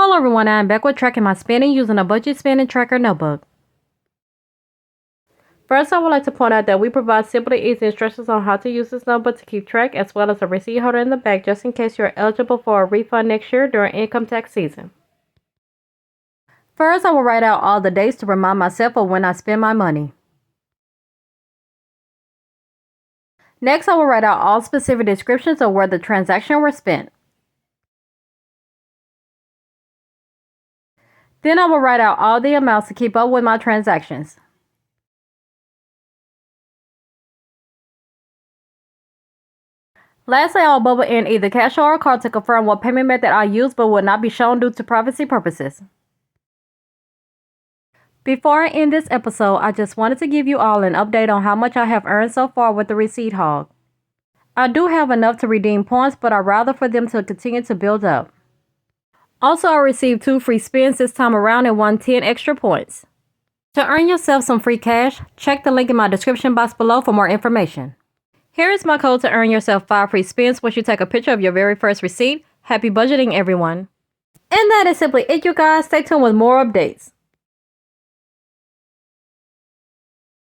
Hello everyone, I'm back with tracking my spending using a budget spending tracker notebook. First, I would like to point out that we provide simple and easy instructions on how to use this notebook to keep track, as well as a receipt holder in the back just in case you're eligible for a refund next year during income tax season. First, I will write out all the dates to remind myself of when I spend my money. Next, I will write out all specific descriptions of where the transaction was spent. Then I will write out all the amounts to keep up with my transactions. Lastly, I will bubble in either cash or a card to confirm what payment method I use but will not be shown due to privacy purposes. Before I end this episode, I just wanted to give you all an update on how much I have earned so far with the receipt hog. I do have enough to redeem points, but I'd rather for them to continue to build up. Also, I received 2 free spins this time around and won 10 extra points. To earn yourself some free cash, check the link in my description box below for more information. Here is my code to earn yourself 5 free spins once you take a picture of your very first receipt. Happy budgeting, everyone. And that is simply it, you guys. Stay tuned with more updates.